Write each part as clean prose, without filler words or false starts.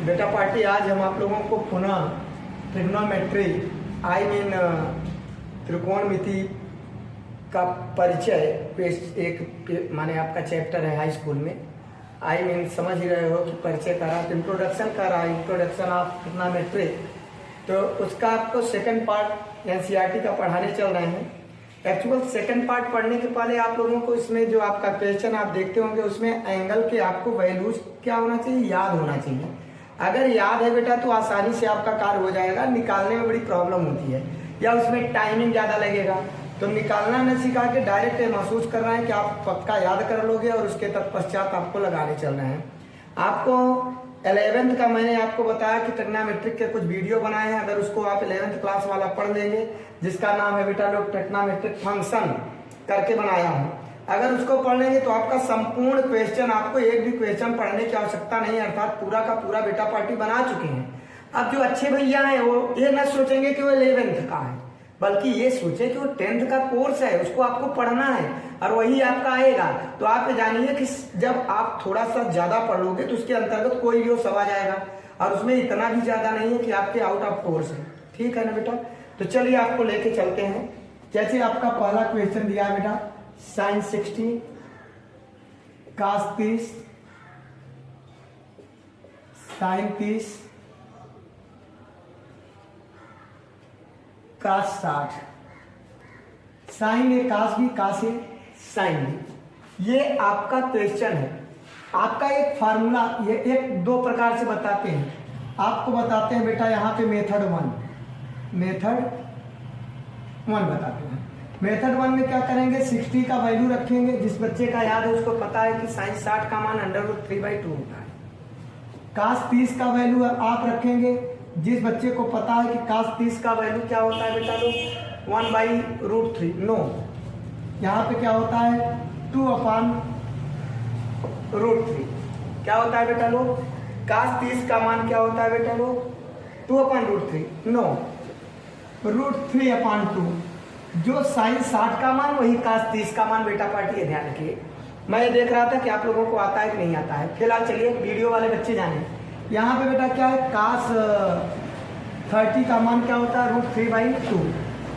बेटा पार्टी, आज हम आप लोगों को पुनः ट्रिग्नोमेट्री त्रिकोणमिति का परिचय एक माने आपका चैप्टर है हाई स्कूल में। समझ ही रहे हो कि परिचय करा, इंट्रोडक्शन करा, इंट्रोडक्शन ऑफ ट्रिग्नोमेट्री। तो उसका आपको सेकंड पार्ट एनसीईआरटी का पढ़ाने चल रहे हैं। एक्चुअल सेकंड पार्ट पढ़ने के पहले आप लोगों को इसमें जो आपका क्वेश्चन आप देखते होंगे उसमें एंगल के आपको वैल्यूज क्या होना चाहिए, याद होना चाहिए। अगर याद है बेटा तो आसानी से आपका कार्य हो जाएगा। निकालने में बड़ी प्रॉब्लम होती है या उसमें टाइमिंग ज़्यादा लगेगा। तो निकालना न सिखा के डायरेक्ट महसूस कर रहे हैं कि आप पक्का याद कर लोगे और उसके तत्पश्चात आपको लगाने चल रहे हैं। आपको 11th का मैंने आपको बताया कि ट्रिग्नोमेट्रिक के कुछ वीडियो बनाए हैं। अगर उसको आप 11th क्लास वाला पढ़ लेंगे, जिसका नाम है बेटा लोग ट्रिग्नोमेट्रिक फंक्शन करके बनाया हूँ, अगर उसको पढ़ लेंगे तो आपका संपूर्ण क्वेश्चन, आपको एक भी क्वेश्चन पढ़ने की आवश्यकता नहीं है, अर्थात पूरा का पूरा बेटा पार्टी बना चुके हैं। अब जो अच्छे भैया हैं वो ये न सोचेंगे कि वो 11th का है, बल्कि ये सोचे कि वो 10th का कोर्स है, उसको आपको पढ़ना है और वही आपका आएगा। तो आप जानिए कि जब आप थोड़ा सा ज्यादा पढ़ लोगे तो उसके अंतर्गत कोई भी सब आ जाएगा और उसमें इतना भी ज्यादा नहीं है कि आपके आउट ऑफ कोर्स है। ठीक है ना बेटा? तो चलिए आपको लेके चलते हैं। जैसे आपका पहला क्वेश्चन दिया है बेटा, sin 60 cos 30 sin 30 cos 60, sign ए कास भी, कास ए साइन भी। ये आपका क्वेश्चन है। आपका एक फार्मूला ये एक दो प्रकार से बताते हैं। आपको बताते हैं बेटा यहाँ पे मेथड वन बताते हैं। मेथड वन में क्या करेंगे, 60 का वैल्यू रखेंगे। जिस बच्चे का याद है उसको पता है कि साइन 60 का मान √3/2 होता है। कास 30 का वैल्यू आप रखेंगे। जिस बच्चे को पता है कि कास 30 का वैल्यू क्या होता है बेटा लोग, 1/√3। नो, यहाँ पे क्या होता है 2/√3। क्या होता है बेटा लोग, कास 30 का मान क्या होता है बेटा लोग, 2/√3। नो, √3/2। जो साइन 60 का मान वही कास 30 का मान बेटा पार्टी है। ध्यान रखिए, मैं देख रहा था कि आप लोगों को आता है कि नहीं आता है। फिलहाल चलिए वीडियो वाले बच्चे जाने। यहाँ पे बेटा क्या है, कास 30 का मान क्या होता है, √3/2।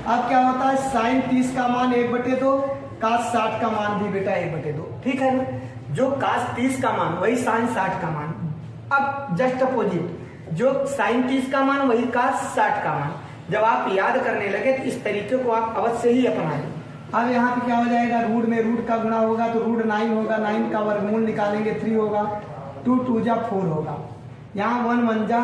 अब क्या होता है, साइन 30 का मान 1/2, कास 60 का मान भी बेटा 1/2। ठीक है ना? जो कास 30 का मान वही साइन 60 का मान। अब जस्ट अपोजिट, जो साइन 30 का मान वही कास 60 का मान। जब आप याद करने लगे तो इस तरीके को आप अवश्य ही अपनाएं। अब यहाँ पे क्या हो जाएगा, रूट में रूट का गुणा होगा तो √9 होगा। 9 का वर्गमूल निकालेंगे 3 होगा। 2 2 जा 4 होगा। यहाँ 1 1 जा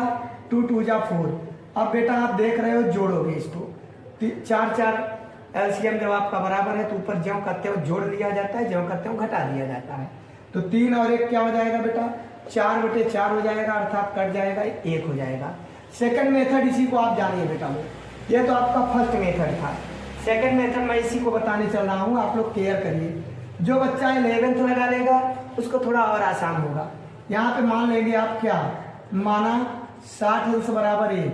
2 2 जा 4। अब बेटा आप देख रहे हो, जोड़ोगे इसको 4 4 एलसीएम जब आपका बराबर है तो ऊपर ज्यों करते हो जोड़ दिया जाता है, ज्यों करते हो घटा दिया जाता है। तो 3 और 1 क्या हो जाएगा बेटा, 4/4 हो जाएगा, अर्थात कट जाएगा, 1 हो जाएगा। सेकंड मेथड इसी को आप जानिए बेटा लोग। ये तो आपका फर्स्ट मेथड था। सेकंड मेथड मैं इसी को बताने चल रहा हूँ, आप लोग केयर करिए। जो बच्चा 11th लगा लेगा उसको थोड़ा और आसान होगा। यहाँ पे मान लेंगे आप क्या माना, 60 अंश बराबर A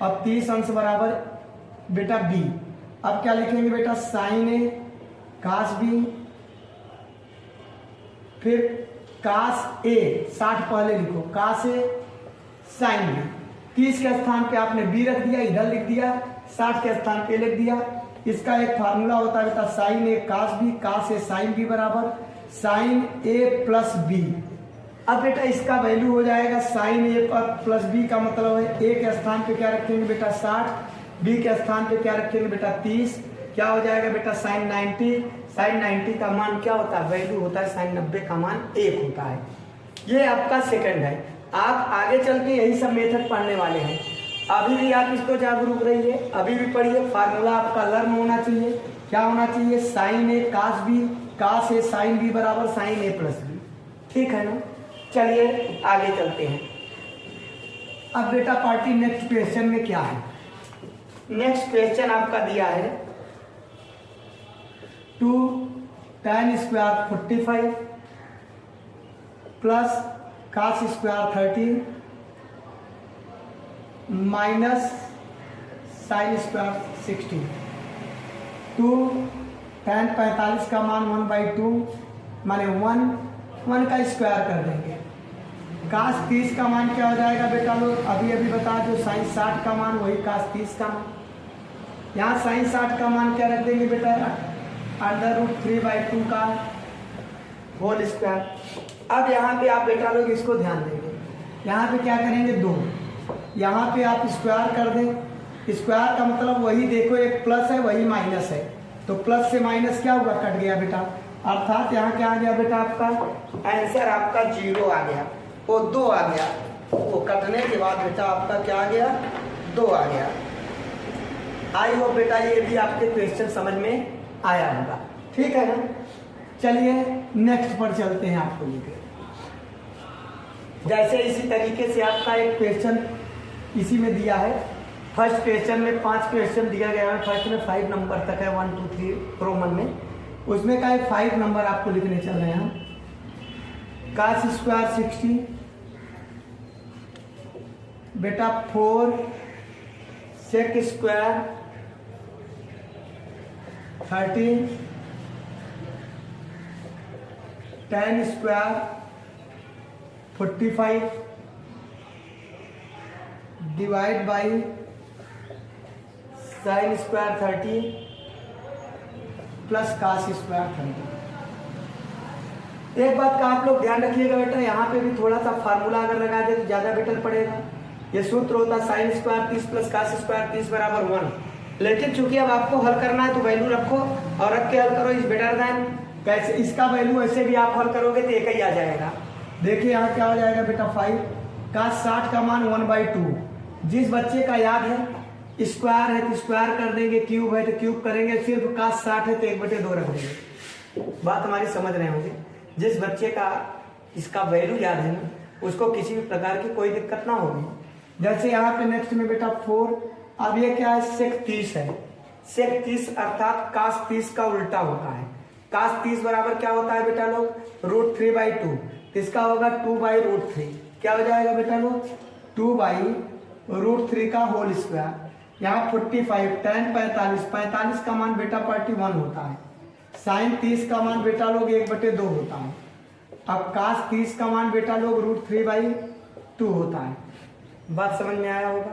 और 30 अंश बराबर बेटा B। अब क्या लिखेंगे बेटा, साइन A कास B, फिर कास A 60 पहले लिखो, कास A साइन B। 30 के स्थान पे आपने B रख दिया, इधर लिख दिया, 60 के स्थान पे लिख दिया। इसका एक फार्मूला होता है बेटा, sine A cos B, cos A sine B बराबर साइन A प्लस B। अब बेटा इसका वैल्यू हो जाएगा साइन A पर प्लस B का मतलब है A के स्थान पे क्या रखेंगे बेटा 60, B के स्थान पे क्या रखेंगे बेटा 30। क्या हो जाएगा बेटा साइन 90। साइन 90 का मान क्या होता है, वैल्यू होता है साइन 90 का मान 1 होता है। ये आपका सेकंड है। आप आगे चल के यही सब मेथड पढ़ने वाले हैं। अभी भी आप इसको जागरूक रहिए, अभी भी पढ़िए। फार्मूला आपका लर्न होना चाहिए। क्या होना चाहिए, sine A cos B, cos A sine B बराबर साइन A प्लस B। ठीक है ना? चलिए आगे चलते हैं। अब बेटा पार्टी नेक्स्ट क्वेश्चन में क्या है, नेक्स्ट क्वेश्चन आपका दिया है 2 tan square 45 plus cos square 13 minus sine square 60। 2 tan 45 का मान 1/2 माने 1 का स्क्वायर कर देंगे। काश 30 का मान क्या हो जाएगा बेटा लोग, अभी अभी बता दो, साइन 60 का मान वही काश 30 का मान। यहाँ साइन 60 का मान क्या रख देंगे बेटा, √3/2 का होल स्क्वायर। अब यहाँ पे आप बेटा लोग इसको ध्यान देंगे, यहाँ पे क्या करेंगे 2, यहाँ पे आप स्क्वायर कर दें। स्क्वायर का मतलब वही देखो, एक प्लस है वही माइनस है, तो प्लस से माइनस क्या हुआ, कट गया बेटा, अर्थात यहाँ क्या आ गया बेटा, आपका आंसर आपका 0 आ गया, वो 2 आ गया, वो कटने के बाद बेटा आपका क्या आ गया, 2 आ गया। आई होप बेटा ये भी आपके क्वेश्चन समझ में आया होगा, ठीक है ना। चलिए नेक्स्ट पर चलते हैं, आपको लेकर जैसे इसी तरीके से आपका एक क्वेश्चन इसी में दिया है। फर्स्ट क्वेश्चन में 5 क्वेश्चन दिया गया है, फर्स्ट में 5 नंबर तक है, 1 2 3 रोमन में, उसमें का 5 नंबर आपको लिखने चल रहे हैं। काश स्क्वायर 60 बेटा 4 sec square 30 tan square 45 divide by sine square 30 plus cos square 30। एक बात का आप लोग ध्यान रखिएगा बेटा, यहाँ पे भी थोड़ा सा फार्मूला अगर लगा दे तो ज़्यादा बेटर पड़ेगा। ये सूत्र होता है sign square 30 plus cos square 30 बराबर 1, लेकिन चूंकि अब आपको हल करना है तो वैल्यू रखो और रख के हल करो, इज बेटर देन। कैसे इसका वैल्यू ऐसे भी आप हल करोगे तो एक ही आ जाएगा। देखिए यहाँ क्या हो जाएगा बेटा 5 काश 60 का मान 1/2। जिस बच्चे का याद है स्क्वायर है तो स्क्वायर कर देंगे, क्यूब है तो क्यूब करेंगे, सिर्फ काश 60 है तो 1/2 रख देंगे। बात हमारी समझ रहे होंगे। जिस बच्चे का इसका वैल्यू याद है ना, उसको किसी भी प्रकार की कोई दिक्कत ना होगी। जैसे यहाँ पे नेक्स्ट में बेटा 4, अब ये क्या है, सेक 30 है। सेक 30 अर्थात काश 30 का उल्टा होता है। काश 30 बराबर क्या होता है बेटा लोग, √3/2, इसका होगा 2/√3। क्या हो जाएगा बेटा लोग, 2/√3 का होल स्क्वायर। यहाँ 45 tan 45 का मान बेटा 41 होता है। साइन 30 का मान बेटा लोग 1/2 होता है। अब काश 30 का मान बेटा लोग √3/2 होता है। बात समझ में आया होगा।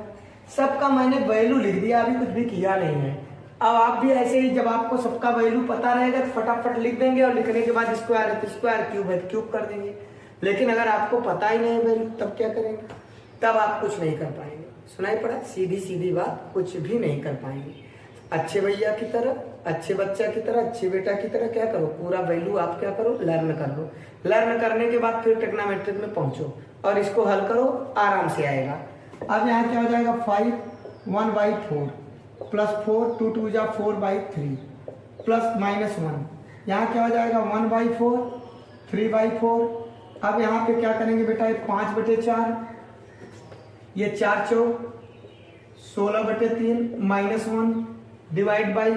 सबका मैंने वैल्यू लिख दिया, अभी कुछ भी किया नहीं है। अब आप भी ऐसे ही, जब आपको सबका वैल्यू पता रहेगा तो फटाफट लिख देंगे और लिखने के बाद स्क्वायर है तो स्क्वायर, क्यूब है तो क्यूब कर देंगे। लेकिन अगर आपको पता ही नहीं है वैल्यू तब क्या करेंगे, तब आप कुछ नहीं कर पाएंगे। सुनाई पड़ा, सीधी सीधी बात, कुछ भी नहीं कर पाएंगे। अच्छे भैया की तरह, अच्छे बच्चा की तरह, अच्छे बेटा की तरह क्या करो, पूरा वैल्यू आप क्या करो, लर्न कर लो। लर्न करने के बाद फिर ट्रिग्नोमेट्रिक में पहुंचो और इसको हल करो, आराम से आएगा। अब यहाँ क्या हो जाएगा 5 1/4 प्लस 4 2 2 जा 4/3 प्लस -1। यहाँ क्या हो जाएगा 1/4 3/4। अब यहाँ पे क्या करेंगे बेटा, 5/4, ये 4 चौक 16/3 -1 डिवाइड बाई,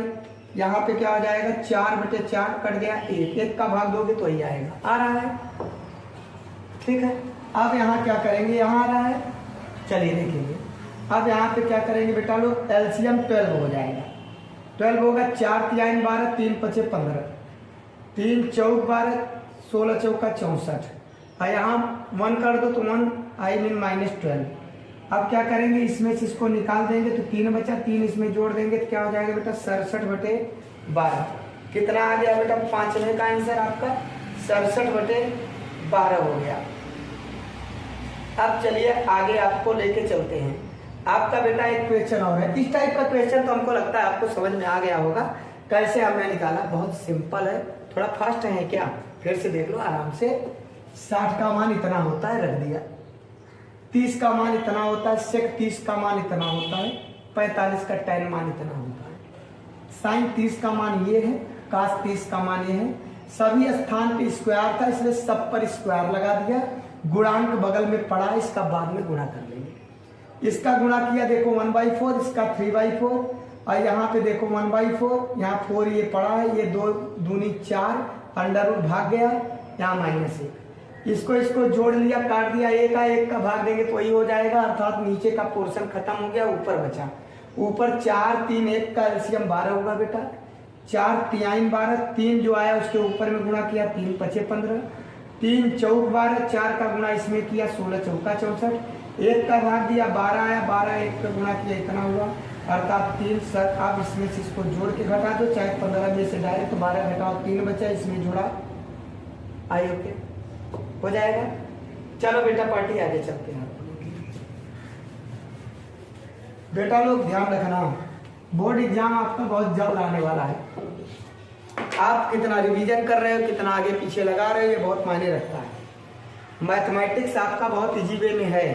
यहाँ पे क्या हो जाएगा 4/4 कट गया 1, 1 का भाग दोगे तो ही आएगा, आ रहा है, ठीक है। अब यहाँ क्या करेंगे, यहाँ आ रहा है, चलिए देखेंगे। अब यहाँ पे क्या करेंगे बेटा लोग, एलसीएम 12 हो जाएगा। 12 होगा 4 3 12 3 5 15 3 चौक 12 16 चौका 64। और यहाँ 1 कर दो तो 1 आई मीन -12। अब क्या करेंगे, इसमें से इसको निकाल देंगे तो 3 बचा, 3 इसमें जोड़ देंगे तो क्या हो जाएगा बेटा 67/12। कितना आ गया बेटा, 5वें का आंसर आपका 67/12 हो गया। अब चलिए आगे आपको लेके चलते हैं। आपका बेटा एक क्वेश्चन और है, इस टाइप का क्वेश्चन तो हमको लगता है आपको समझ में आ गया होगा। कैसे हमने निकाला, बहुत सिंपल है, थोड़ा फास्ट है क्या, फिर से देख लो आराम से। 60 का मान इतना होता है, रख दिया। 30 का मान इतना होता है, सेक 30 का मान इतना होता है, 45 का tan मान इतना होता है, साइन 30 का मान ये है, काश 30 का मान ये है। सभी स्थान पे स्क्वायर था इसलिए सब पर स्क्वायर लगा दिया। गुणांक बगल में पड़ा, इसका बाद में गुणा कर लेंगे। इसका गुणा किया देखो 1/4, इसका 3/4, और यहाँ पे देखो 1/4, यहाँ 4 ये पड़ा है, ये 2 दूनी 4, अंडर रूट भाग गया, यहाँ -1। इसको जोड़ लिया, काट दिया, 1 का भाग देंगे तो वही हो जाएगा, अर्थात नीचे का पोर्शन खत्म हो गया, ऊपर बचा। ऊपर 4 3 1 का एलसीएम 12 होगा बेटा। 4 3 12, 3 जो आया उसके ऊपर में गुणा किया, 3 5 15, 3 चौक 12, 4 का गुणा इसमें किया 16 चौका 64, 1 का भाग दिया 12 आया, 12 1 का गुणा किया इतना हुआ, अर्थात 3 सर। आप इसमें से इसको जोड़ के घटा दो, चाहे 15 में से डायरेक्ट 12 घटाओ 3 बचा, इसमें जोड़ा आई ओके हो जाएगा। चलो बेटा पार्टी आगे चलते हैं। बेटा लोग ध्यान रखना, बोर्ड एग्जाम आपका बहुत जल्द आने वाला है। आप कितना रिवीजन कर रहे हो, कितना आगे पीछे लगा रहे हो, ये बहुत मायने रखता है। मैथमेटिक्स आपका बहुत इजी वे में है,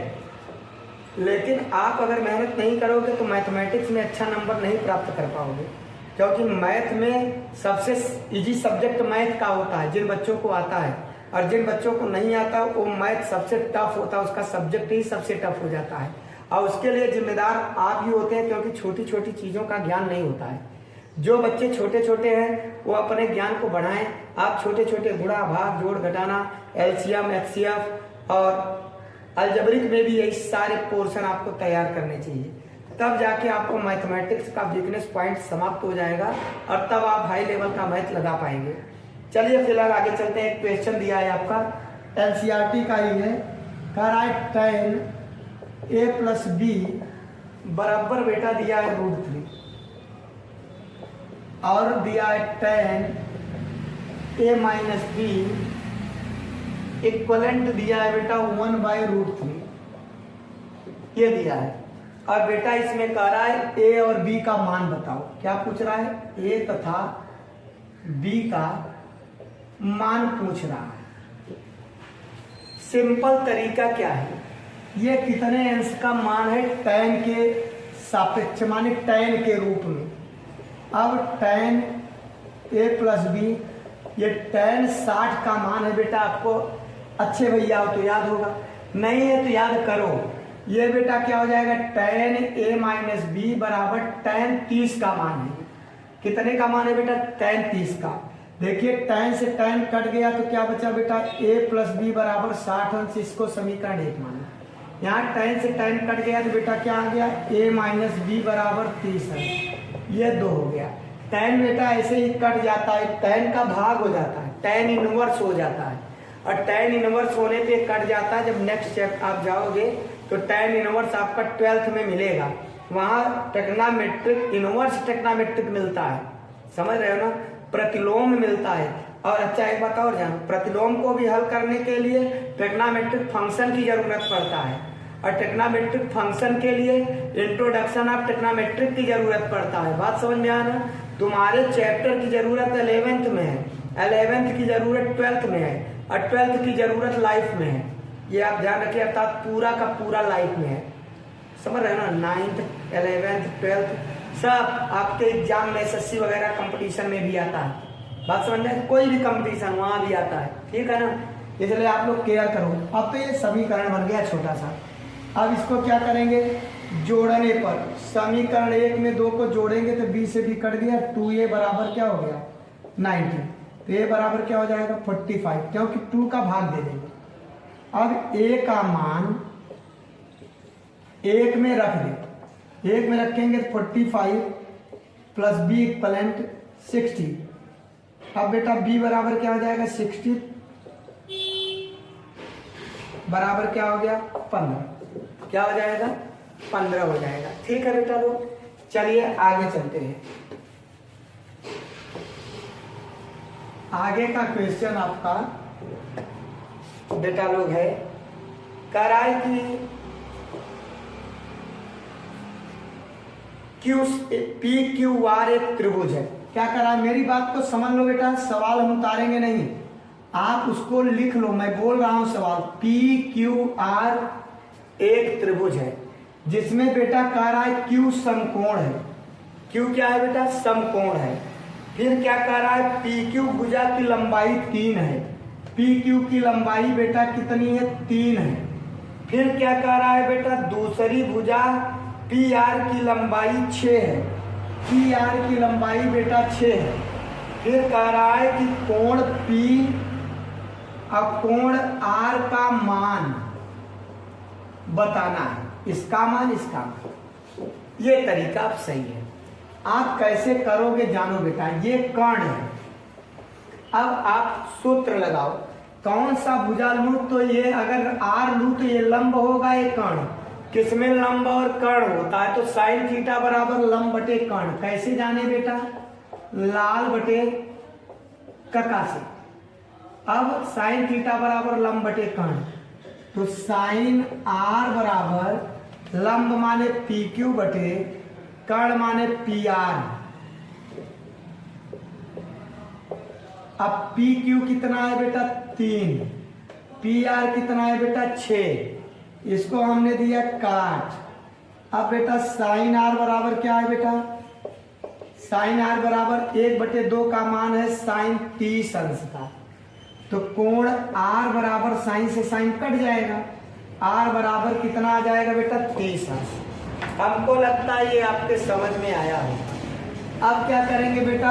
लेकिन आप अगर मेहनत नहीं करोगे तो मैथमेटिक्स में अच्छा नंबर नहीं प्राप्त कर पाओगे, क्योंकि मैथ में सबसे इजी सब्जेक्ट मैथ का होता है जिन बच्चों को आता है, और जिन बच्चों को नहीं आता वो मैथ सबसे टफ होता है, उसका सब्जेक्ट ही सबसे टफ हो जाता है, और उसके लिए जिम्मेदार आप ही होते हैं, क्योंकि छोटी छोटी चीज़ों का ज्ञान नहीं होता है। जो बच्चे छोटे छोटे हैं वो अपने ज्ञान को बढ़ाएं। आप छोटे छोटे गुणा भाग जोड़ घटाना, एलसीएम एचसीएफ और अलजेब्रिक में भी यही सारे पोर्शन आपको तैयार करने चाहिए, तब जाके आपको मैथमेटिक्स का वीकनेस पॉइंट समाप्त हो जाएगा और तब आप हाई लेवल का मैथ लगा पाएंगे। चलिए फिलहाल आगे चलते हैं। एक क्वेश्चन दिया है आपका एनसीईआरटी का ही है, कह रहा है 10 a + b बराबर बेटा दिया है √3 और दिया है 10 a - b इक्वलेंट दिया है बेटा 1/√3 ये दिया है। और बेटा इसमें कह रहा है a और b का मान बताओ। क्या पूछ रहा है? a तथा b का मान पूछ रहा है। सिंपल तरीका क्या है, ये कितने अंश का मान है tan के सापेक्ष, माने tan के रूप में। अब tan a + b, ये tan 60 का मान है बेटा। आपको अच्छे भैया हो तो याद होगा, नहीं है तो याद करो। ये बेटा क्या हो जाएगा, tan a - b बराबर tan 30 का मान है। कितने का मान है बेटा? tan 30 का। देखिए tan से tan कट गया तो क्या बचा बेटा, a + b बराबर 60 अंश। इसको समीकरण 1 माना। यहाँ tan से tan कट गया तो बेटा क्या आ गया, a - b बराबर 30 अंश। ये 2 हो गया। tan बेटा ऐसे ही कट जाता है, tan का भाग हो जाता है, tan इनवर्स हो जाता है, और tan इनवर्स होने पे कट जाता है। जब नेक्स्ट चैप्टर आप जाओगे तो tan इनवर्स आपका 12th में मिलेगा, वहाँ टेक्नामेट्रिक इनवर्स टेक्नामेट्रिक मिलता है, समझ रहे हो ना, प्रतिलोम मिलता है। और अच्छा एक बात और जानो, प्रतिलोम को भी हल करने के लिए टेक्नामेट्रिक फंक्शन की जरूरत पड़ता है, और टेक्नामेट्रिक फंक्शन के लिए इंट्रोडक्शन ऑफ टेक्नामेट्रिक की जरूरत पड़ता है। बात समझ में आना, तुम्हारे चैप्टर की जरूरत 11th में है, 11th की जरूरत 12th में है, और 12th की जरूरत लाइफ में है। ये आप ध्यान रखिए, अर्थात पूरा का पूरा लाइफ में है, समझ रहे हो ना। 9th 11th 12th सब आपके एग्जाम में एसएससी वगैरह कंपटीशन में भी आता है। बात समझ में, कोई भी कंपटीशन वहाँ भी आता है, ठीक है ना। इसलिए आप लोग केयर करो। अब तो ये समीकरण बन गया छोटा सा। अब इसको क्या करेंगे, जोड़ने पर समीकरण 1 में 2 को जोड़ेंगे तो b से b कट गया, 2a बराबर क्या हो गया 90, तो a बराबर क्या हो जाएगा 45, क्योंकि 2 का भाग दे देंगे। अब a का मान 1 में रख दें, 1 में रखेंगे 45 + b इक्वलेंट 60। अब बेटा b बराबर क्या हो जाएगा 60 बराबर क्या हो गया 15, क्या हो जाएगा 15 हो जाएगा। ठीक है बेटा लोग, चलिए आगे चलते हैं। आगे का क्वेश्चन आपका बेटा लोग है, कह रहा है कि PQR एक त्रिभुज है। क्या कर रहा है, मेरी बात को समझ लो बेटा, सवाल हम उतारेंगे नहीं, आप उसको लिख लो। मैं बोल रहा हूं सवाल, PQR एक त्रिभुज है जिसमें बेटा कह रहा है Q समकोण है। Q क्या है बेटा, समकोण है। फिर क्या कह रहा है, PQ भुजा की लंबाई 3 है। PQ की लंबाई बेटा कितनी है, 3 है। फिर क्या कह रहा है बेटा, दूसरी भुजा PR की लंबाई 6 है। PR की लंबाई बेटा 6 है। फिर कह रहा है कि कोण P और कोण R का मान बताना है, इसका मान इसका मान। ये तरीका आप सही है। आप कैसे करोगे जानो बेटा, ये कर्ण है। अब आप सूत्र लगाओ, कौन सा भुजा लूं तो ये अगर आर लूं तो ये लंब होगा, ये कर्ण। किसमें लंब और कर्ण होता है? तो साइन थीटा बराबर लंब बटे कर्ण। कैसे जाने बेटा? लाल बटे कका से। अब साइन थीटा बराबर लंब बटे कर्ण, तो साइन आर बराबर लंब माने पी क्यू बटे कर्ण माने पी आर। अब पी क्यू कितना है बेटा? 3। पी आर कितना है बेटा? 6। इसको हमने दिया काट। अब बेटा साइन आर बराबर क्या है बेटा? साइन आर बराबर 1/2 का मान है साइन 30 अंश का। तो कोण आर बराबर साइन से साइन कट जाएगा, आर बराबर कितना आ जाएगा बेटा? 30 अंश। हमको लगता है ये आपके समझ में आया होगा। अब क्या करेंगे बेटा?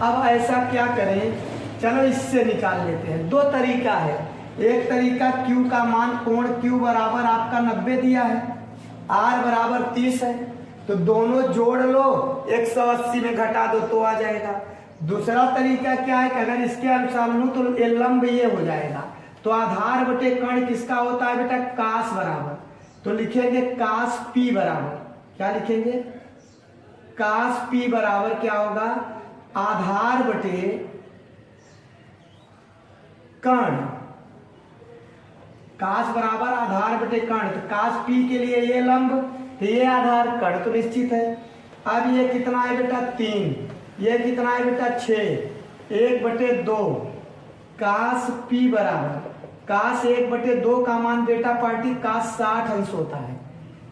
अब ऐसा क्या करें, चलो इससे निकाल लेते हैं। 2 तरीका है। एक तरीका Q का मान कोण Q बराबर आपका 90 दिया है, R बराबर 30 है, तो दोनों जोड़ लो, 180 में घटा दो तो आ जाएगा। दूसरा तरीका क्या है कि अगर इसके अनुसार लूं तो ये लंब ये हो जाएगा। तो आधार बटे कर्ण किसका होता है बेटा? कास बराबर। तो लिखेंगे कास P बराबर, क्या लिखेंगे? कास P बराबर क्या होगा? आधार बटे कर्ण। कास बराबर आधार बटे कर्ण, तो कास P के लिए ये लंब, तो ये आधार, कर्ण तो निश्चित है। अब ये कितना है बेटा? 3। ये कितना है बेटा? 6। 1/2 कास P बराबर कास 1/2 का मान बेटा पार्टी कास 60 अंश होता है।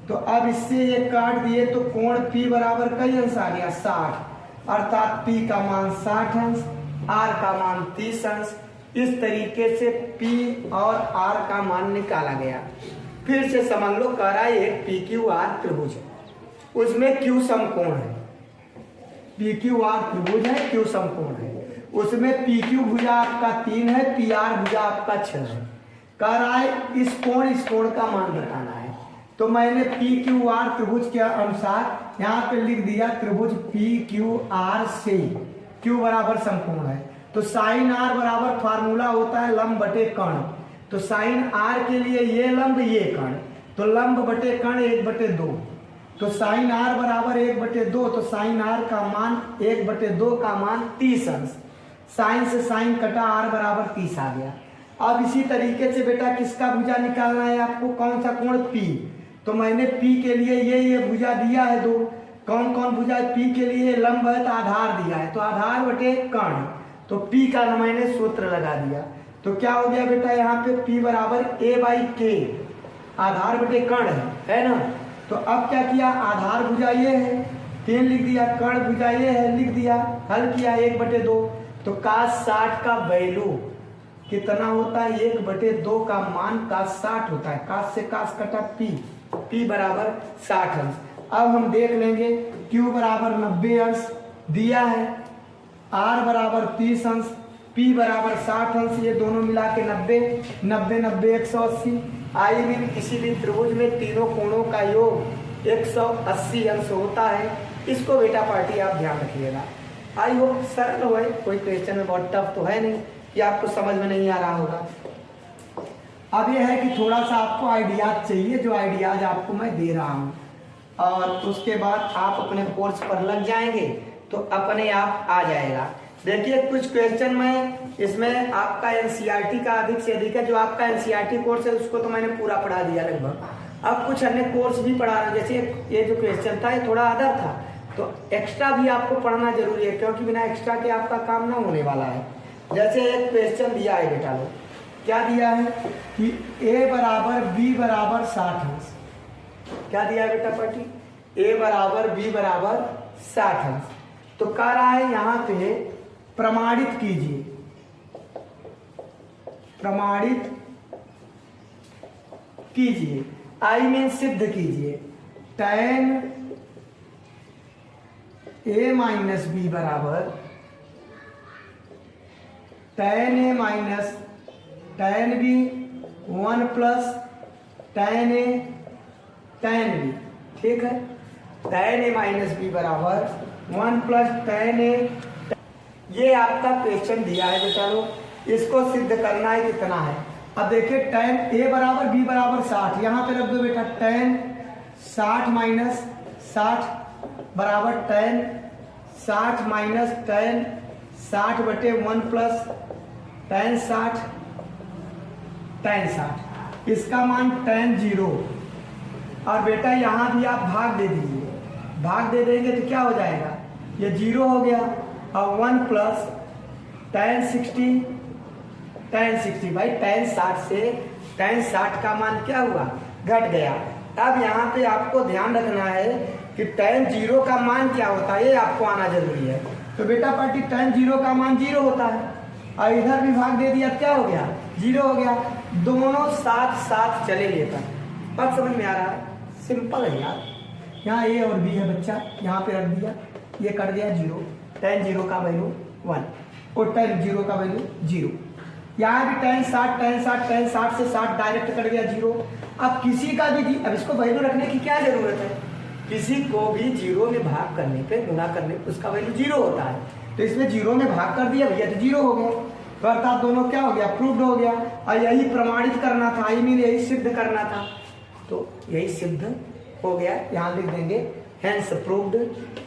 तो अब इससे ये काट दिए तो कोण P बराबर कई अंश आ गया? 60। अर्थात P का मान 60 अंश, R का मान 30 अंश। इस तरीके से P और R का मान निकाला गया। फिर से समझ लो, कह रहा है एक PQR त्रिभुज है, उसमें Q समकोण है। PQR त्रिभुज है, Q समकोण है, उसमें PQ भुजा आपका 3 है, PR भुजा आपका 6 है। कह रहा है इस कोण का मान बताना है। तो मैंने PQR त्रिभुज के अनुसार यहाँ पे लिख दिया त्रिभुज PQR से Q बराबर समकोण है। तो साइन R बराबर फार्मूला होता है लंब बटे कर्ण। तो साइन R के लिए ये लंब ये कर्ण, तो लंब बटे कर्ण 1/2। तो साइन R बराबर 1/2, तो साइन R का मान 1/2 का मान 30 अंश। साइन से साइन कटा, R बराबर 30 आ गया। अब इसी तरीके से बेटा किसका भुजा निकालना है आपको? कौन सा कोण? P। तो मैंने P के लिए ये भुजा दिया है 2। कौन कौन भुजा है? P के लिए लंब है तो आधार दिया है, तो आधार बटे कर्ण, तो P का मैंने सूत्र लगा दिया। तो क्या हो गया बेटा? यहाँ पे P बराबर A/K, आधार बटे कर्ण है ना। तो अब क्या किया? आधार भुजा ये है 3 लिख दिया, कर्ण भुजा ये है लिख दिया, हल किया 1/2। तो कास 60 का वैल्यू कितना होता है? 1/2 का मान कास 60 होता है। कास से कास कटा P बराबर 60 अंश। अब हम देख लेंगे Q बराबर 90 अंश दिया है, R बराबर 30 अंश, P बराबर 60 अंश, ये दोनों मिला के 90 180। आई मीन किसी भी त्रिभुज में तीनों कोणों का योग 180 अंश होता है। इसको बेटा पार्टी आप ध्यान रखिएगा। आई होप सरल हो, कोई क्वेश्चन में बहुत टफ तो है नहीं कि आपको समझ में नहीं आ रहा होगा। अब यह है कि थोड़ा सा आपको आइडियाज चाहिए, जो आइडियाज आपको मैं दे रहा हूँ, और उसके बाद आप अपने कोर्स पर लग जाएंगे तो अपने आप आ जाएगा। देखिए कुछ क्वेश्चन में इसमें आपका एनसीईआरटी का अधिक से अधिक है। जो आपका एनसीईआरटी कोर्स है उसको तो मैंने पूरा पढ़ा दिया लगभग। अब कुछ अन्य कोर्स भी पढ़ा रहा हूँ, जैसे ये जो क्वेश्चन था ये थोड़ा अदर था, तो एक्स्ट्रा भी आपको पढ़ना जरूरी है, क्योंकि बिना एक्स्ट्रा के आपका काम ना होने वाला है। जैसे एक क्वेश्चन दिया है बेटा, लोग क्या दिया है कि A बराबर B बराबर 60 अंश। क्या दिया है बेटा पार्टी? A बराबर B बराबर 60 अंश। तो कह रहा है यहाँ पे प्रमाणित कीजिए, प्रमाणित कीजिए, आई मीन सिद्ध कीजिए, tan A माइनस B बराबर tan A minus tan B 1 plus tan A tan B। ठीक है, tan A माइनस B बराबर 1 प्लस tan A। ये आपका क्वेश्चन दिया है बेटा लोग, इसको सिद्ध करना है कितना है। अब देखिए tan a बराबर b बराबर 60, यहाँ पे रख दो बेटा tan 60 माइनस 60 बराबर tan 60 माइनस tan 60 बटे 1 प्लस tan 60, इसका मान tan 0। और बेटा यहाँ भी आप भाग दे दीजिए, भाग दे देंगे तो क्या हो जाएगा, ये 0 हो गया। और 1 प्लस tan 60 भाई tan 60 से tan 60 का मान क्या हुआ, घट गया। अब यहाँ पे आपको ध्यान रखना है कि tan 0 का मान क्या होता है, ये आपको आना जरूरी है। तो बेटा पार्टी tan 0 का मान 0 होता है, और इधर भी भाग दे दिया, क्या हो गया, 0 हो गया। दोनों साथ साथ चले लेकर, बात समझ में आ रहा है, सिंपल है यार। यहाँ a और b है बच्चा, यहाँ पे रख दिया, ये कर दिया 0, tan 0 का वैल्यू 1 और tan 0 का वैल्यू 0। यहाँ भी tan 60 से 60 डायरेक्ट कट गया 0। अब किसी का भी, अब इसको वैल्यू रखने की क्या जरूरत है, किसी को भी 0 में भाग करने पे, गुणा करने पे उसका वैल्यू 0 होता है। तो इसमें 0 में भाग कर दिया भैया तो 0 हो गया, तो अर्थात दोनों क्या हो गया, प्रूव्ड हो गया। और यही प्रमाणित करना था, आई मीन यही सिद्ध करना था, तो यही सिद्ध हो गया। यहाँ लिख देंगे हेंस प्रूव्ड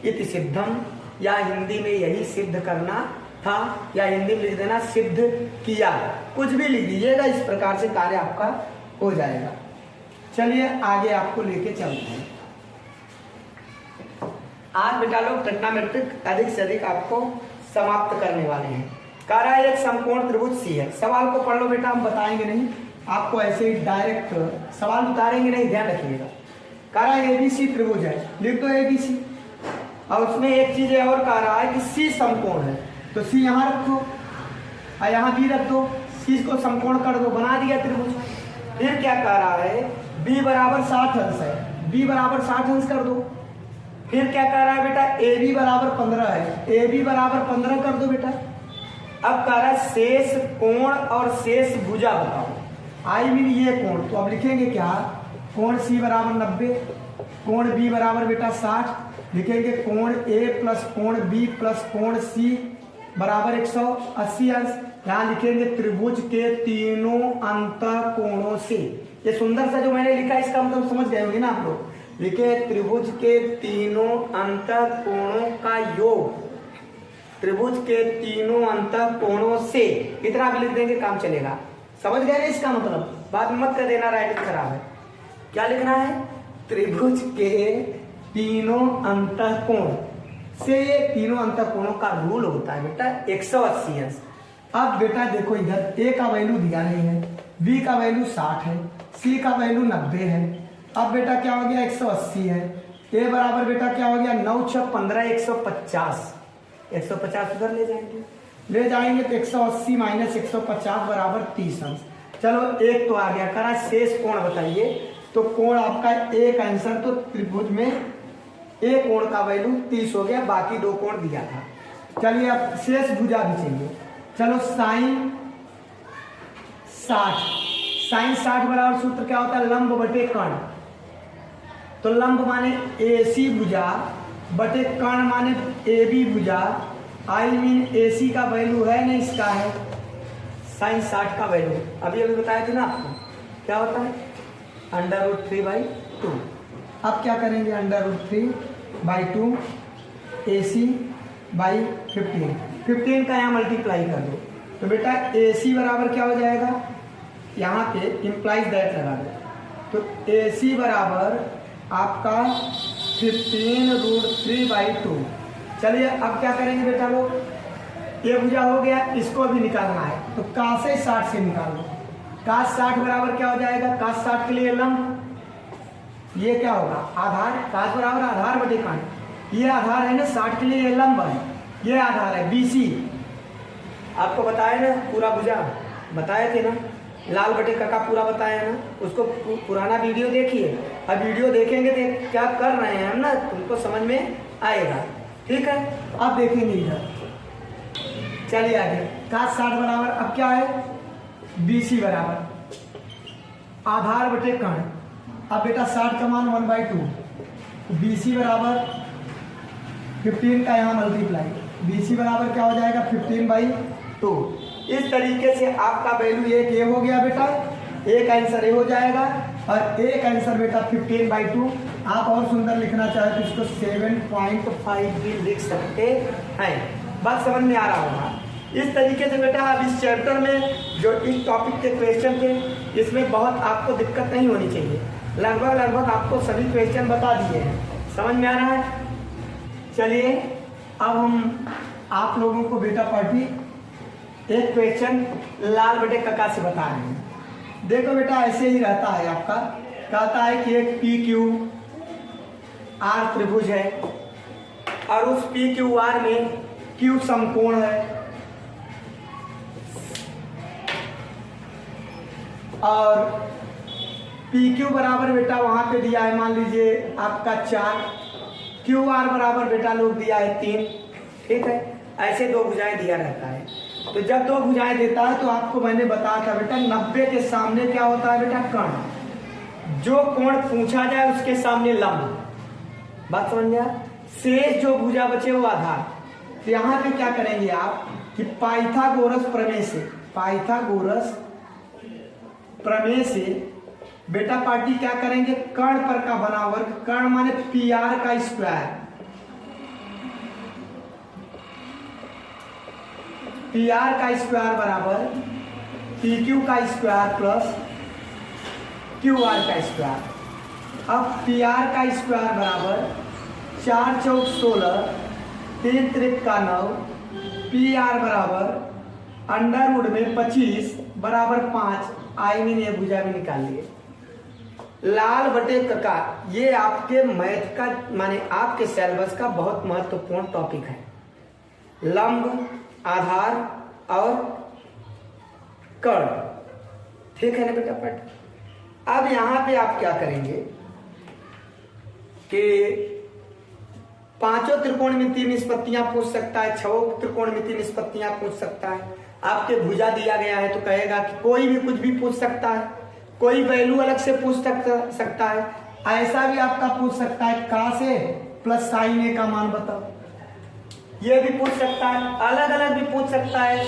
इति सिद्धम, या हिंदी में यही सिद्ध करना था, या हिंदी में लिख देना सिद्ध किया, कुछ भी लिख दीजिएगा, इस प्रकार से कार्य आपका हो जाएगा। चलिए आगे आपको लेके चलते हैं। आज बेटा लोग ट्रिग्नोमेट्रिक अधिक से अधिक आपको समाप्त करने वाले हैं। कह रहा है एक समकोण त्रिभुज सी है, सवाल को पढ़ लो बेटा, हम बताएंगे नहीं आपको, ऐसे ही डायरेक्ट सवाल उतारेंगे नहीं, ध्यान रखिएगा। कह रहा है एबीसी त्रिभुज है, लिख दो एबीसी। और उसमें एक चीज और कह रहा है कि सी समकोण है, तो सी यहाँ रखो और यहाँ बी रख दो, सी को समकोण कर दो, बना दिया त्रिभुज। फिर क्या कह रहा है, बी बराबर 60 अंश है, बी बराबर 60 अंश कर दो। फिर क्या कह रहा है बेटा, ए बी बराबर 15 है, ए बी बराबर 15 कर दो बेटा। अब कह रहा है शेष कोण और शेष भुजा बताओ, आई मीन ये कोण, तो अब लिखेंगे क्या, कोण सी बराबर 90, कोण बी बराबर बेटा 60, लिखेंगे कोण ए प्लस कोण बी प्लस कोण सी बराबर 180 अंश। यहाँ लिखेंगे त्रिभुज के तीनों अंत कोणों से, ये सुंदर सा जो मैंने लिखा है इसका मतलब समझ गए होंगे ना आप लोग। लिखे त्रिभुज के तीनों अंत कोणों का योग, त्रिभुज के तीनों अंत कोणों से, इतना भी लिख देंगे काम चलेगा। समझ गए ना इसका मतलब, बाद में मत कर देना राइटिंग खराब है। क्या लिखना है, त्रिभुज के तीनों अंत कोण से, ये तीनों अंत कोणों का रूल होता है बेटा 180 अंश। अब बेटा देखो इधर ए का वैल्यू दिया नहीं है, बी का वैल्यू 60 है, सी का वैल्यू 90 है। अब बेटा क्या हो गया 180 है, ए बराबर बेटा क्या हो गया 9 6 15 150, 150 उधर ले जाएंगे तो 180 माइनस 150 बराबर 30 अंश। चलो एक तो आ गया, करा शेष कोण बताइए, तो कोण आपका एक आंसर, तो त्रिभुज में एक कोण का वैल्यू 30 हो गया, बाकी दो कोण दिया था। चलिए अब शेष भुजा भी चाहिए, चलो साइन 60 बराबर सूत्र क्या होता है, लंब बटे कर्ण। तो लंब माने एसी भुजा बटे कर्ण माने ए बी भुजा, आई मीन एसी का वैल्यू है ना, इसका है साइन 60 का वैल्यू, अभी बताया था ना आपको, क्या होता है √3/2। अब क्या करेंगे, √3/2 AC बाई 15 का यहाँ मल्टीप्लाई कर दो, तो बेटा AC बराबर क्या हो जाएगा, यहाँ पे इम्प्लाइज दैट लगा दो, तो AC बराबर आपका 15√3/2। चलिए अब क्या करेंगे बेटा लोग, ये भुजा हो गया, इसको भी निकालना है, तो cos 60 से निकाल लो। cos 60 बराबर क्या हो जाएगा, cos 60 के लिए लंब, ये क्या होगा आधार, cos बराबर आधार बटे कर्ण, ये आधार है ना 60 के लिए, ये लंब है, ये आधार है BC। आपको बताया ना पूरा भुजा, बताए थे ना, लाल बटे का पूरा बताया ना, उसको पुराना वीडियो देखिए, अब वीडियो देखेंगे तो क्या कर रहे हैं हम ना, तुमको समझ में आएगा, ठीक है। अब देखेंगे इधर, चलिए आगे, cos 60 बराबर अब क्या है, BC बराबर आधार बटे कर्ण। अब बेटा 60 का मान 1/2, BC बराबर 15 का यहाँ मल्टीप्लाई, BC बराबर क्या हो जाएगा 15/2। इस तरीके से आपका वैल्यू एक ये हो गया बेटा, एक आंसर ये हो जाएगा और एक आंसर बेटा 15/2। आप और सुंदर लिखना चाहे तो इसको 7.5 भी लिख सकते हैं। बात समझ में आ रहा होगा। इस तरीके से बेटा अब इस चैप्टर में जो इस टॉपिक के क्वेश्चन थे इसमें बहुत आपको दिक्कत नहीं होनी चाहिए। लगभग आपको सभी क्वेश्चन बता दिए हैं। समझ में आ रहा है। चलिए अब हम आप लोगों को बेटा पार्टी एक क्वेश्चन लाल बटे कका से बता रहे हैं। देखो बेटा ऐसे ही रहता है आपका, कहता है कि एक PQR त्रिभुज है और उस PQR में Q समकोण है और PQ बराबर बेटा वहां पे दिया है, मान लीजिए आपका 4, QR बराबर बेटा लोग दिया है 3। ठीक है, ऐसे दो भुजाएं दिया रहता है। तो जब दो भुजाएं देता है तो आपको मैंने बताया था बेटा 90 के सामने क्या होता है बेटा, कर्ण। जो कोण पूछा जाए उसके सामने लंब। बात समझ गया। शेष जो भुजा बचे वो आधार। तो यहाँ पे क्या करेंगे आप कि पाइथागोरस प्रमेय से बेटा पार्टी क्या करेंगे, कर्ण पर का बना वर्ग, कर्ण माने PR का स्क्वायर, PR का स्क्वायर बराबर PQ का स्क्वायर प्लस QR का स्क्वायर। अब PR का स्क्वायर बराबर 4 चौक 16, 3 त्रिक का 9, PR बराबर अंडर रूट में 25 बराबर 5। आई मीन ये भुजा भी निकाल लिए। लाल बटे कका ये आपके मैथ का माने आपके सिलेबस का बहुत महत्वपूर्ण टॉपिक है। लंब, आधार और कर्ण। ठीक है ना बेटा पट। अब यहां पे आप क्या करेंगे कि पांचों त्रिकोणमितीय निष्पत्तियां पूछ सकता है, छह त्रिकोणमितीय निष्पत्तियां पूछ सकता है। आपके भुजा दिया गया है तो कहेगा कि कोई भी कुछ भी पूछ सकता है, कोई वैल्यू अलग से पूछ सकता है। ऐसा भी आपका पूछ सकता है cos A plus sin A का मान बताओ, ये भी पूछ सकता है। अलग अलग भी पूछ सकता है।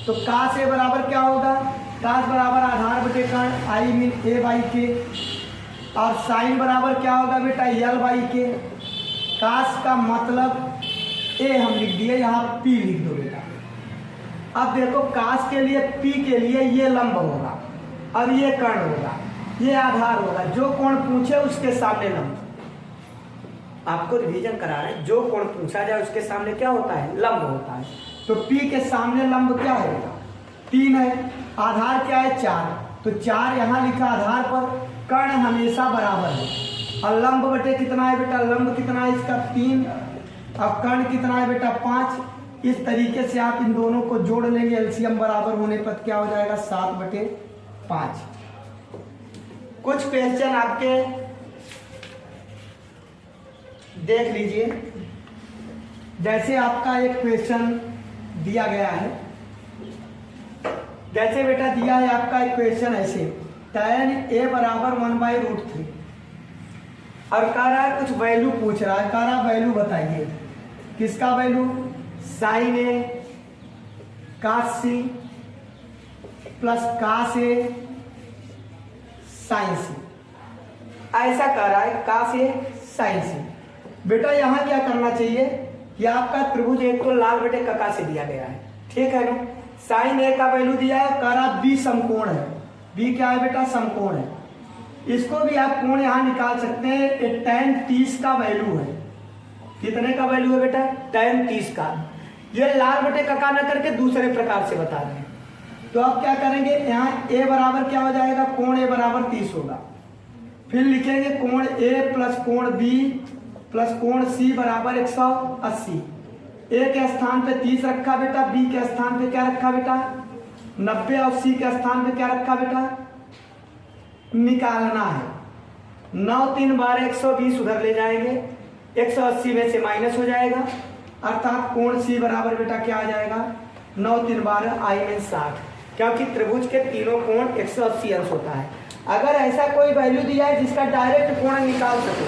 तो cos A बराबर क्या होगा, cos बराबर आधार बटे कर्ण आई मीन A/K और sin बराबर क्या होगा बेटा L/K। cos का मतलब A हम लिख दिए, यहाँ P लिख दो बेटा। अब देखो cos के लिए P के लिए ये लंब होगा और ये कर्ण होगा, ये आधार होगा। जो कोण पूछे उसके सामने लंब। आपको रिवीजन करा रहे हैं, जो कोण पूछा जाए उसके सामने क्या होता है, लंब होता है। तो P के सामने लंब क्या होगा, 3 है। आधार क्या है 4, तो 4 यहाँ लिखा आधार पर। कर्ण हमेशा बराबर है और लंब बटे कितना है बेटा, लंब कितना है इसका 3 और कर्ण कितना है बेटा 5। इस तरीके से आप इन दोनों को जोड़ लेंगे, एलसीएम बराबर होने पर क्या हो जाएगा 7/5। कुछ क्वेश्चन आपके देख लीजिए। जैसे आपका एक क्वेश्चन दिया गया है, जैसे बेटा दिया है आपका एक क्वेश्चन ऐसे, tan A बराबर 1/√3 और कह रहा है कुछ वैल्यू पूछ रहा है, कह रहा वैल्यू बताइए। किसका value, sin A cos C plus cos A sin C। ऐसा कर रहा है cos A sin C। बेटा यहाँ क्या करना चाहिए कि आपका त्रिभुज एक तो लाल बटे कका से दिया गया है, ठीक है ना। sin A का वैल्यू दिया है, कह रहा B समकोण है। B क्या है बेटा, समकोण है। इसको भी आप कोण यहाँ निकाल सकते हैं। tan 30 का वैल्यू है, कितने का वैल्यू है बेटा, tan 30 का। ये लाल बटे कका न करके दूसरे प्रकार से बता रहे हैं। तो आप क्या करेंगे, यहाँ A बराबर क्या हो जाएगा, कोण A बराबर 30 होगा। फिर लिखेंगे कोण A प्लस कोण B प्लस कोण C बराबर 180। A के स्थान पे 30 रखा बेटा, B के स्थान पे क्या रखा बेटा 90 और C के स्थान पे क्या रखा बेटा, निकालना है। 9 3 12 120 उधर ले जाएंगे, 180 में से माइनस हो जाएगा, अर्थात कोण C बराबर बेटा क्या आ जाएगा 9 3 12 आई मीन 60, क्योंकि त्रिभुज के तीनों कोण 180 अंश होता है। अगर ऐसा कोई वैल्यू दिया है जिसका डायरेक्ट कोण निकाल सको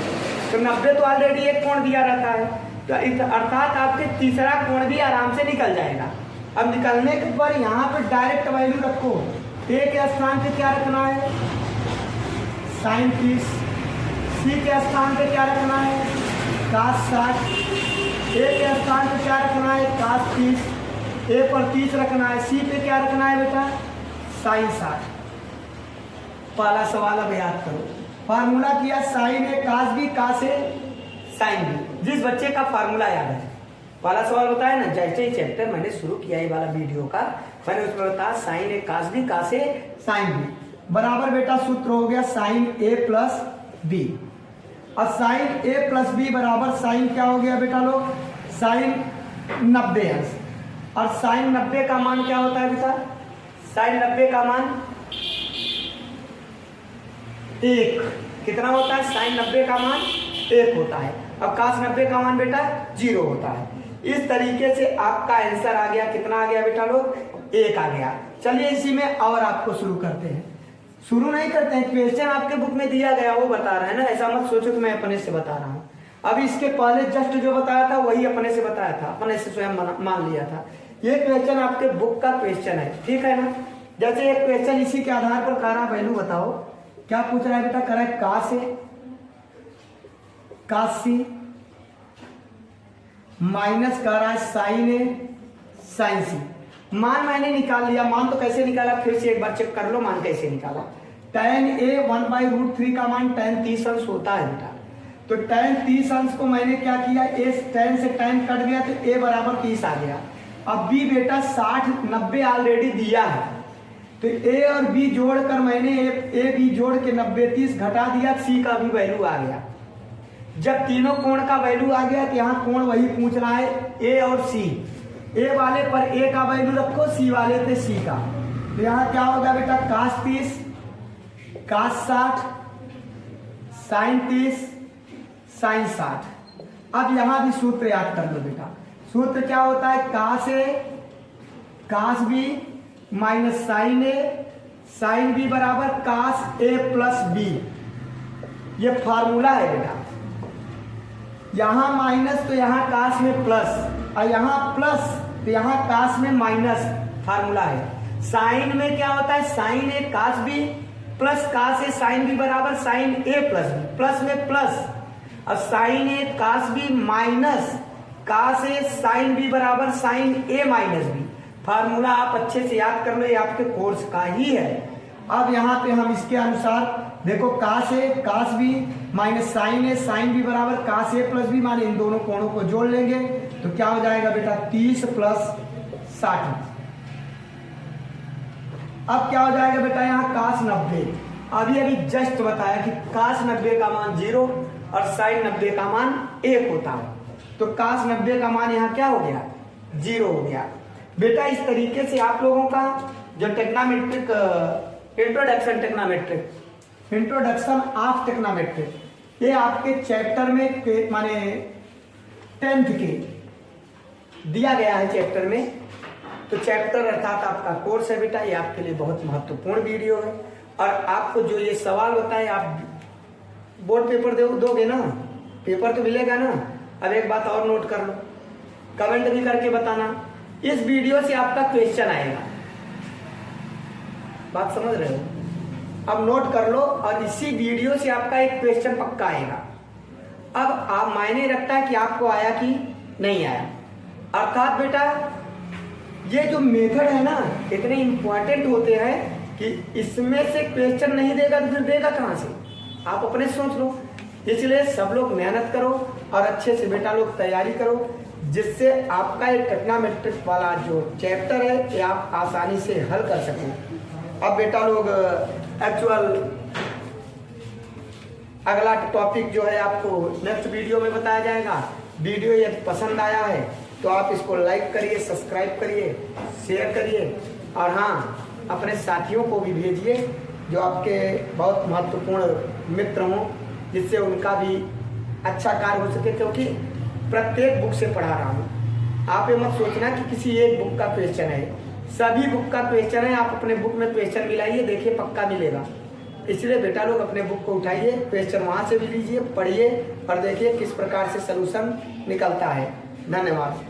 तो 90 तो ऑलरेडी एक कोण दिया रहता है, तो अर्थात आपके तीसरा कोण भी आराम से निकल जाएगा। अब निकालने के बाद यहाँ पे डायरेक्ट वैल्यू रखो। ए के स्थान पे क्या रखना है, साइन 30। सी के स्थान पे क्या रखना है, cos 60। ए के स्थान पे क्या रखना है, cos 30। ए पर 30 रखना है, सी पे क्या रखना है बेटा, साइन 60। पहला सवाल अब याद करो, फार्मूला किया साइन ए cos बी, cos ए साइन बी। जिस बच्चे का फार्मूला याद है, पहला सवाल बताया ना, जैसे ही चैप्टर मैंने शुरू किया ये वाला वीडियो का, मैंने उसमें बताया साइन ए cos बी, cos ए साइन बी बराबर बेटा सूत्र हो गया साइन ए प्लस बी। और साइन ए प्लस बी बराबर साइन क्या हो गया बेटा लोग, साइन 90 अंश। और साइन 90 का मान क्या होता है बेटा, साइन 90 का मान 1 कितना होता है, साइन 90 का मान 1 होता है। और cos 90 का मान बेटा 0 होता है। इस तरीके से आपका आंसर आ गया, कितना आ गया बेटा लोग, 1 आ गया। चलिए इसी में और आपको शुरू करते हैं। शुरू नहीं करते हैं, क्वेश्चन आपके बुक में दिया गया वो बता रहा है ना, ऐसा मत सोचो कि मैं अपने से बता रहा हूँ। अभी इसके पहले जस्ट जो बताया था वही अपने से बताया था, अपने से स्वयं मान लिया था। ये क्वेश्चन आपके बुक का क्वेश्चन है, ठीक है ना। जैसे एक क्वेश्चन इसी के आधार पर कह रहा, वैल्यू बताओ क्या पूछ रहा है बेटा, कह रहा है cos ए cos सी माइनस कर रहा है साइन ए साइन सी। मान मैंने निकाल लिया, मान तो कैसे निकाला फिर से एक बार चेक कर लो, मान कैसे निकाला। tan ए 1/√3 का मान tan 30 अंश होता है बेटा। तो tan 30 अंश को मैंने क्या किया, ए tan से tan कट गया तो a बराबर 30 आ गया। अब b बेटा 60 90 ऑलरेडी दिया है, तो a और b जोड़कर मैंने a b जोड़ के 90 30 घटा दिया, c का भी वैल्यू आ गया। जब तीनों कोण का वैल्यू आ गया तो यहाँ कोण वही पूछ रहा है a और c। a वाले पर a का वैल्यू रखो, c वाले पे c का। तो यहाँ क्या होगा बेटा, cos 30 cos 60 sin 30 sin 60। अब यहाँ भी सूत्र याद कर लो बेटा। सूत्र क्या होता है, cos a cos b minus sine A sine B बराबर cos a प्लस b। ये फार्मूला है बेटा। यहाँ माइनस तो यहाँ cos में प्लस, और यहाँ प्लस तो यहाँ cos में माइनस, फार्मूला है। साइन में क्या होता है, साइन ए cos b प्लस cos ए साइन बी बराबर साइन ए प्लस बी, प्लस में प्लस। अब साइन ए cos b माइनस cos ए साइन बी बराबर साइन ए माइनस बी। फार्मूला आप अच्छे से याद कर लो, ये आपके कोर्स का ही है। अब यहाँ पे हम इसके अनुसार देखो, cos A cos b minus sine A sine B बराबर cos ए प्लस बी, माने इन दोनों कोणों को जोड़ लेंगे तो क्या हो जाएगा बेटा, 30 प्लस 60। अब क्या हो जाएगा बेटा, यहाँ cos 90। अभी जस्ट बताया कि cos 90 का मान 0 और sin 90 का मान 1 होता है। तो cos 90 का मान यहाँ क्या हो गया, 0 हो गया बेटा। इस तरीके से आप लोगों का जो टेक्नोमेट्रिक इंट्रोडक्शन ऑफ टेक्नोमेट्रिक, ये आपके चैप्टर में माने 10th के दिया गया है चैप्टर में। तो चैप्टर अर्थात आपका कोर्स है बेटा, ये आपके लिए बहुत महत्वपूर्ण वीडियो है। और आपको जो ये सवाल होता है, आप बोर्ड पेपर दोगे ना, पेपर तो मिलेगा ना। अब एक बात और नोट कर लो, कमेंट भी करके बताना, इस वीडियो से आपका क्वेश्चन आएगा। बात समझ रहे हो, अब नोट कर लो, और इसी वीडियो से आपका एक क्वेश्चन पक्का आएगा। अब आप मायने रखता है कि आपको आया कि नहीं आया। अर्थात बेटा ये जो मेथड है ना, इतने इंपॉर्टेंट होते हैं कि इसमें से क्वेश्चन नहीं देगा तो फिर देगा कहाँ से, आप अपने सोच लो। इसलिए सब लोग मेहनत करो और अच्छे से बेटा लोग तैयारी करो, जिससे आपका ये टेक्नोमेट्रिक वाला जो चैप्टर है ये आप आसानी से हल कर सकें। अब बेटा लोग एक्चुअल अगला टॉपिक जो है आपको नेक्स्ट वीडियो में बताया जाएगा। वीडियो यदि पसंद आया है तो आप इसको लाइक करिए, सब्सक्राइब करिए, शेयर करिए, और हाँ अपने साथियों को भी भेजिए जो आपके बहुत महत्वपूर्ण मित्र हों, जिससे उनका भी अच्छा कार्य हो सके। क्योंकि प्रत्येक बुक से पढ़ा रहा हूँ, आप ये मत सोचना कि किसी एक बुक का क्वेश्चन है, सभी बुक का क्वेश्चन है। आप अपने बुक में क्वेश्चन मिलाइए, देखिए पक्का मिलेगा। इसलिए बेटा लोग अपने बुक को उठाइए, क्वेश्चन वहाँ से भी लीजिए, पढ़िए और देखिए किस प्रकार से सलूशन निकलता है। धन्यवाद।